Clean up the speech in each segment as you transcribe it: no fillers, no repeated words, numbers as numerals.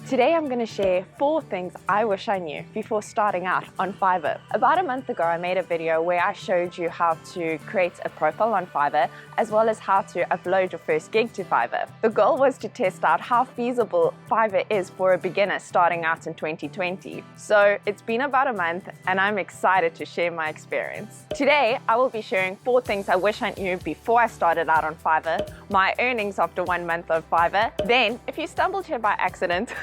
Today I'm going to share 4 things I wish I knew before starting out on Fiverr. About a month ago I made a video where I showed you how to create a profile on Fiverr as well as how to upload your first gig to Fiverr. The goal was to test out how feasible Fiverr is for a beginner starting out in 2020. So it's been about a month and I'm excited to share my experience. Today I will be sharing 4 things I wish I knew before I started out on Fiverr, my earnings after 1 month of Fiverr. Then if you stumbled here by accident,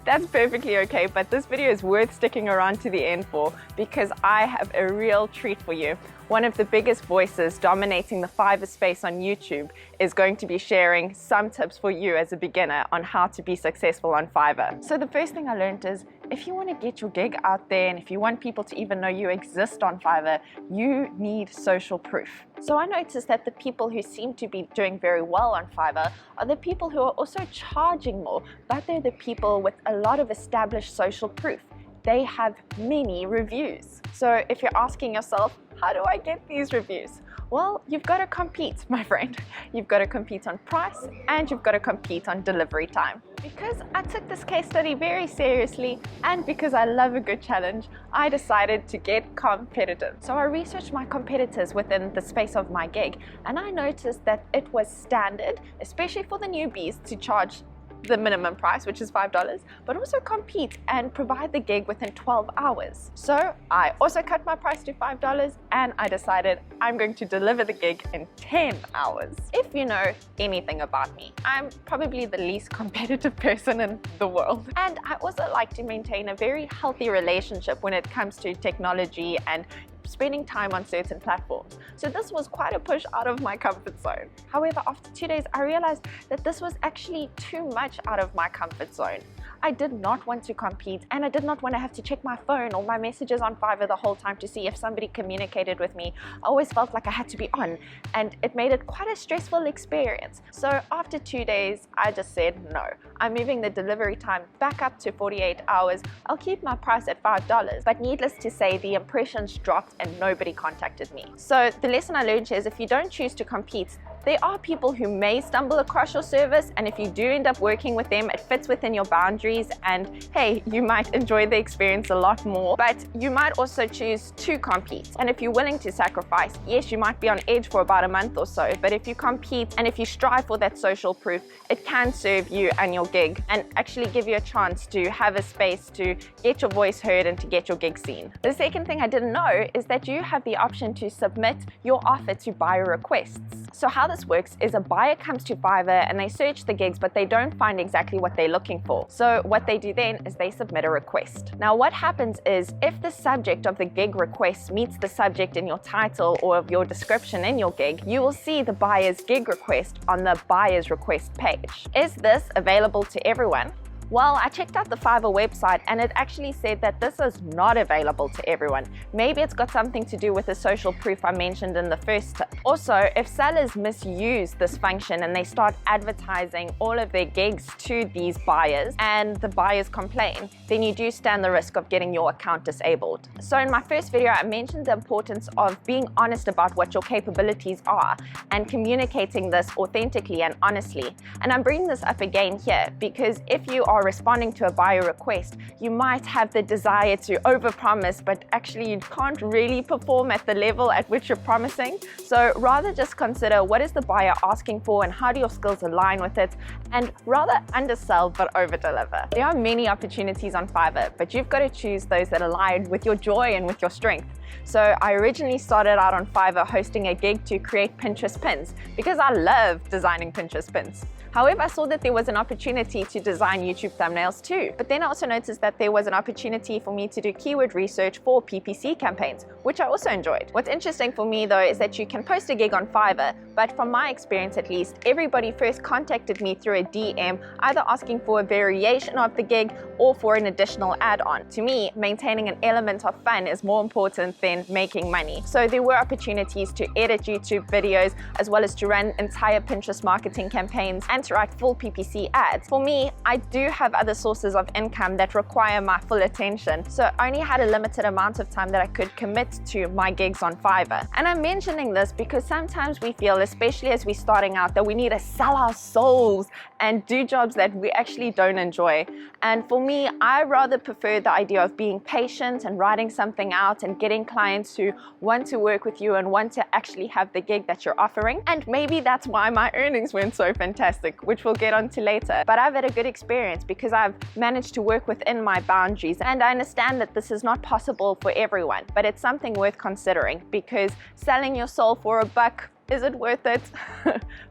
that's perfectly okay, but this video is worth sticking around to the end for because I have a real treat for you. One of the biggest voices dominating the Fiverr space on YouTube is going to be sharing some tips for you as a beginner on how to be successful on Fiverr. So the first thing I learned is if you want to get your gig out there and if you want people to even know you exist on Fiverr, you need social proof. So I noticed that the people who seem to be doing very well on Fiverr are the people who are also charging more, but they're the people with a lot of established social proof. They have many reviews. So if you're asking yourself, how do I get these reviews? Well, you've got to compete, my friend. You've got to compete on price and you've got to compete on delivery time. Because I took this case study very seriously and because I love a good challenge, I decided to get competitive. So I researched my competitors within the space of my gig and I noticed that it was standard, especially for the newbies, to charge the minimum price, which is $5, but also compete and provide the gig within 12 hours. So I also cut my price to $5 and I decided I'm going to deliver the gig in 10 hours. If you know anything about me, I'm probably the least competitive person in the world. And I also like to maintain a very healthy relationship when it comes to technology and spending time on certain platforms. So this was quite a push out of my comfort zone. However, after 2 days, I realized that this was actually too much out of my comfort zone. I did not want to compete and I did not want to have to check my phone or my messages on Fiverr the whole time to see if somebody communicated with me. I always felt like I had to be on and it made it quite a stressful experience. So after 2 days, I just said no. I'm moving the delivery time back up to 48 hours. I'll keep my price at $5, but needless to say, the impressions dropped and nobody contacted me. So the lesson I learned is if you don't choose to compete, there are people who may stumble across your service, and if you do end up working with them, it fits within your boundaries and hey, you might enjoy the experience a lot more, but you might also choose to compete. And if you're willing to sacrifice, yes, you might be on edge for about a month or so, but if you compete and if you strive for that social proof, it can serve you and your gig and actually give you a chance to have a space to get your voice heard and to get your gig seen. The second thing I didn't know is that you have the option to submit your offer to buyer requests. So how this works is a buyer comes to Fiverr and they search the gigs, but they don't find exactly what they're looking for. So what they do then is they submit a request. Now what happens is if the subject of the gig request meets the subject in your title or of your description in your gig, you will see the buyer's gig request on the buyer's request page. Is this available to everyone? Well, I checked out the Fiverr website and it actually said that this is not available to everyone. Maybe it's got something to do with the social proof I mentioned in the first tip. Also, if sellers misuse this function and they start advertising all of their gigs to these buyers and the buyers complain, then you do stand the risk of getting your account disabled. So in my first video, I mentioned the importance of being honest about what your capabilities are and communicating this authentically and honestly. And I'm bringing this up again here because if you are responding to a buyer request, you might have the desire to overpromise, but actually you can't really perform at the level at which you're promising. So rather just consider what is the buyer asking for and how do your skills align with it, and rather undersell but overdeliver. There are many opportunities on Fiverr, but you've got to choose those that align with your joy and with your strength. So I originally started out on Fiverr hosting a gig to create Pinterest pins because I love designing Pinterest pins. However, I saw that there was an opportunity to design YouTube thumbnails too. But then I also noticed that there was an opportunity for me to do keyword research for PPC campaigns, which I also enjoyed. What's interesting for me though is that you can post a gig on Fiverr, but from my experience at least, everybody first contacted me through a DM, either asking for a variation of the gig or for an additional add-on. To me, maintaining an element of fun is more important than making money. So there were opportunities to edit YouTube videos as well as to run entire Pinterest marketing campaigns and trying to write full PPC ads. For me, I do have other sources of income that require my full attention, so I only had a limited amount of time that I could commit to my gigs on Fiverr. And I'm mentioning this because sometimes we feel, especially as we're starting out, that we need to sell our souls and do jobs that we actually don't enjoy. And for me, I rather prefer the idea of being patient and writing something out and getting clients who want to work with you and want to actually have the gig that you're offering. And maybe that's why my earnings weren't so fantastic, which we'll get onto later. But I've had a good experience because I've managed to work within my boundaries, and I understand that this is not possible for everyone, but it's something worth considering, because selling your soul for $1, is it worth it?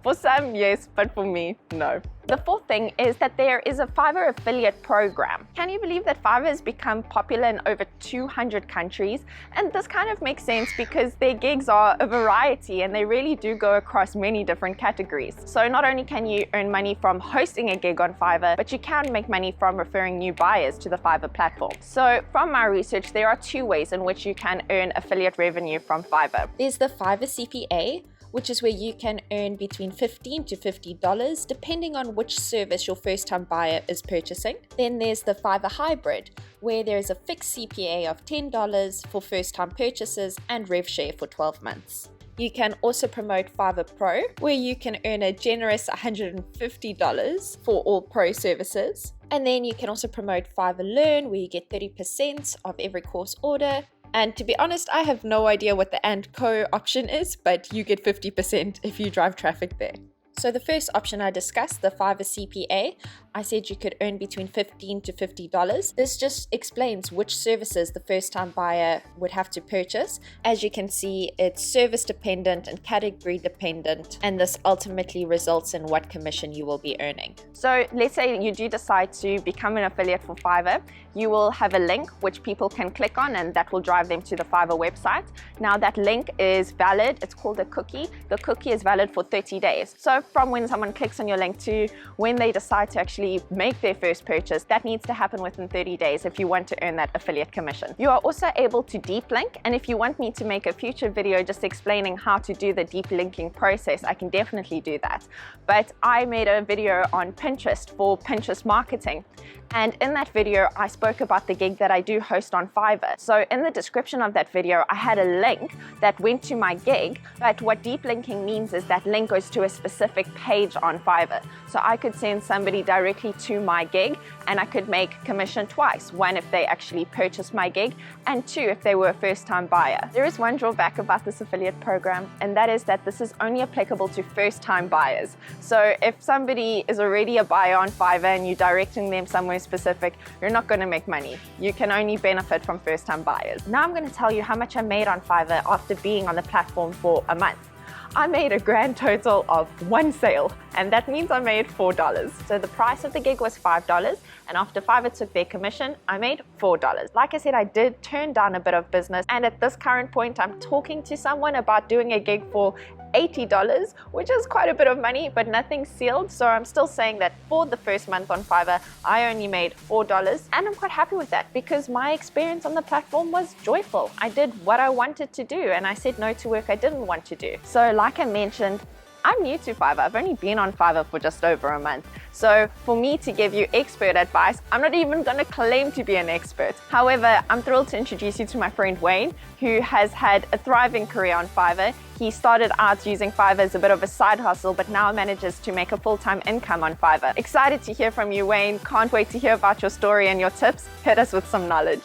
For some, yes, but for me, no. The fourth thing is that there is a Fiverr affiliate program. Can you believe that Fiverr has become popular in over 200 countries? And this kind of makes sense because their gigs are a variety and they really do go across many different categories. So not only can you earn money from hosting a gig on Fiverr, but you can make money from referring new buyers to the Fiverr platform. So from my research, there are 2 ways in which you can earn affiliate revenue from Fiverr. There's the Fiverr CPA, which is where you can earn between $15 to $50 depending on which service your first-time buyer is purchasing. Then there's the Fiverr Hybrid, where there is a fixed CPA of $10 for first-time purchases and rev share for 12 months. You can also promote Fiverr Pro, where you can earn a generous $150 for all pro services. And then you can also promote Fiverr Learn, where you get 30% of every course order. And to be honest, I have no idea what the and co option is, but you get 50% if you drive traffic there. So the first option I discussed, the Fiverr CPA, I said you could earn between $15 to $50. This just explains which services the first-time buyer would have to purchase. As you can see, it's service dependent and category dependent, and this ultimately results in what commission you will be earning. So let's say you do decide to become an affiliate for Fiverr. You will have a link which people can click on, and that will drive them to the Fiverr website. Now that link is valid. It's called a cookie. The cookie is valid for 30 days. So from when someone clicks on your link to when they decide to actually make their first purchase, that needs to happen within 30 days if you want to earn that affiliate commission. You are also able to deep link, and if you want me to make a future video just explaining how to do the deep linking process, I can definitely do that. But I made a video on Pinterest for Pinterest marketing. And in that video, I spoke about the gig that I do host on Fiverr. So in the description of that video, I had a link that went to my gig, but what deep linking means is that link goes to a specific page on Fiverr. So I could send somebody directly to my gig, and I could make commission twice. One, if they actually purchased my gig, and 2, if they were a first-time buyer. There is one drawback about this affiliate program, and that is that this is only applicable to first-time buyers. So if somebody is already a buyer on Fiverr and you're directing them somewhere specific, you're not going to make money. You can only benefit from first-time buyers. Now I'm going to tell you how much I made on Fiverr after being on the platform for a month. I made a grand total of 1 sale, and that means I made $4. So the price of the gig was $5, and after Fiverr took their commission, I made $4. Like I said, I did turn down a bit of business, and at this current point, I'm talking to someone about doing a gig for $80, which is quite a bit of money, but nothing sealed. So I'm still saying that for the first month on Fiverr, I only made $4, and I'm quite happy with that because my experience on the platform was joyful. I did what I wanted to do, and I said no to work I didn't want to do. So like I mentioned, I'm new to Fiverr. I've only been on Fiverr for just over a month. So for me to give you expert advice, I'm not even going to claim to be an expert. However, I'm thrilled to introduce you to my friend Wayne, who has had a thriving career on Fiverr. He started out using Fiverr as a bit of a side hustle, but now manages to make a full-time income on Fiverr. Excited to hear from you, Wayne. Can't wait to hear about your story and your tips. Hit us with some knowledge.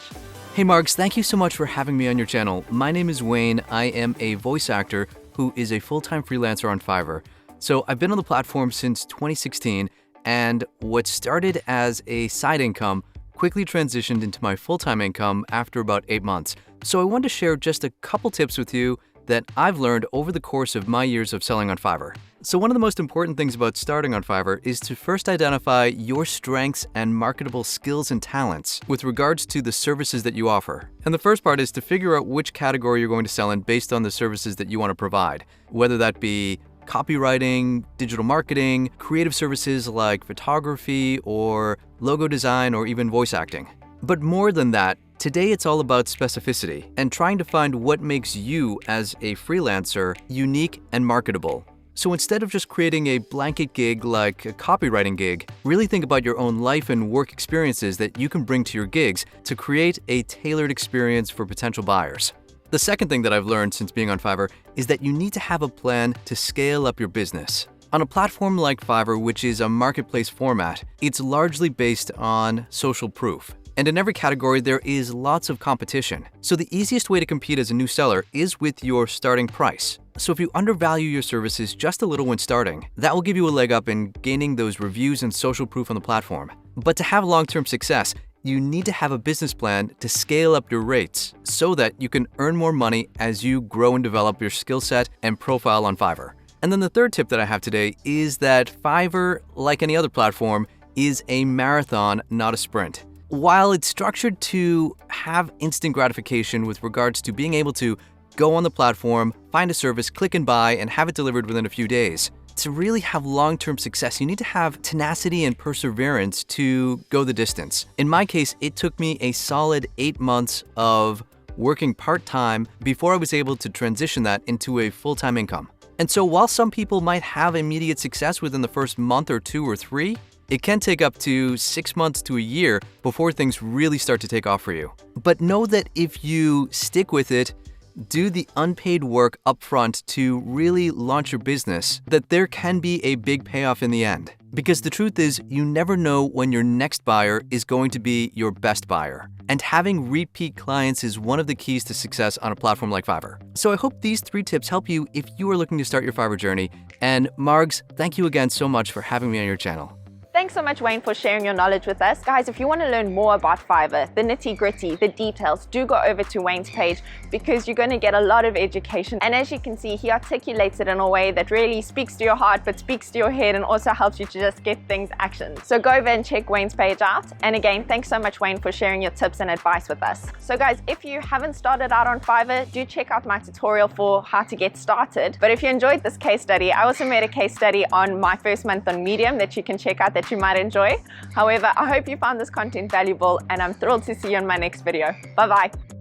Hey Marks, thank you so much for having me on your channel. My name is Wayne. I am a voice actor who is a full-time freelancer on Fiverr. So I've been on the platform since 2016, and what started as a side income quickly transitioned into my full-time income after about 8 months. So I wanted to share just a couple tips with you that I've learned over the course of my years of selling on Fiverr. So one of the most important things about starting on Fiverr is to first identify your strengths and marketable skills and talents with regards to the services that you offer. And the first part is to figure out which category you're going to sell in based on the services that you want to provide, whether that be copywriting, digital marketing, creative services like photography or logo design or even voice acting. But more than that, today it's all about specificity and trying to find what makes you as a freelancer unique and marketable. So instead of just creating a blanket gig like a copywriting gig, really think about your own life and work experiences that you can bring to your gigs to create a tailored experience for potential buyers. The second thing that I've learned since being on Fiverr is that you need to have a plan to scale up your business. On a platform like Fiverr, which is a marketplace format, it's largely based on social proof. And in every category, there is lots of competition. So the easiest way to compete as a new seller is with your starting price. So if you undervalue your services just a little when starting, that will give you a leg up in gaining those reviews and social proof on the platform. But to have long-term success, you need to have a business plan to scale up your rates so that you can earn more money as you grow and develop your skill set and profile on Fiverr. And then the third tip that I have today is that Fiverr, like any other platform, is a marathon, not a sprint. While it's structured to have instant gratification with regards to being able to go on the platform, find a service, click and buy, and have it delivered within a few days, to really have long-term success, you need to have tenacity and perseverance to go the distance. In my case, it took me a solid 8 months of working part-time before I was able to transition that into a full-time income. And so while some people might have immediate success within the first month or 2 or 3, it can take up to 6 months to a year before things really start to take off for you. But know that if you stick with it, do the unpaid work upfront to really launch your business, that there can be a big payoff in the end. Because the truth is, you never know when your next buyer is going to be your best buyer. And having repeat clients is one of the keys to success on a platform like Fiverr. So I hope these 3 tips help you if you are looking to start your Fiverr journey. And Margs, thank you again so much for having me on your channel. Thanks so much, Wayne, for sharing your knowledge with us. Guys, if you want to learn more about Fiverr, the nitty-gritty, the details, do go over to Wayne's page because you're going to get a lot of education. And as you can see, he articulates it in a way that really speaks to your heart, but speaks to your head and also helps you to just get things actioned. So go over and check Wayne's page out. And again, thanks so much, Wayne, for sharing your tips and advice with us. So guys, if you haven't started out on Fiverr, do check out my tutorial for how to get started. But if you enjoyed this case study, I also made a case study on my first month on Medium that you can check out that you might enjoy. However, I hope you found this content valuable and I'm thrilled to see you in my next video. Bye-bye.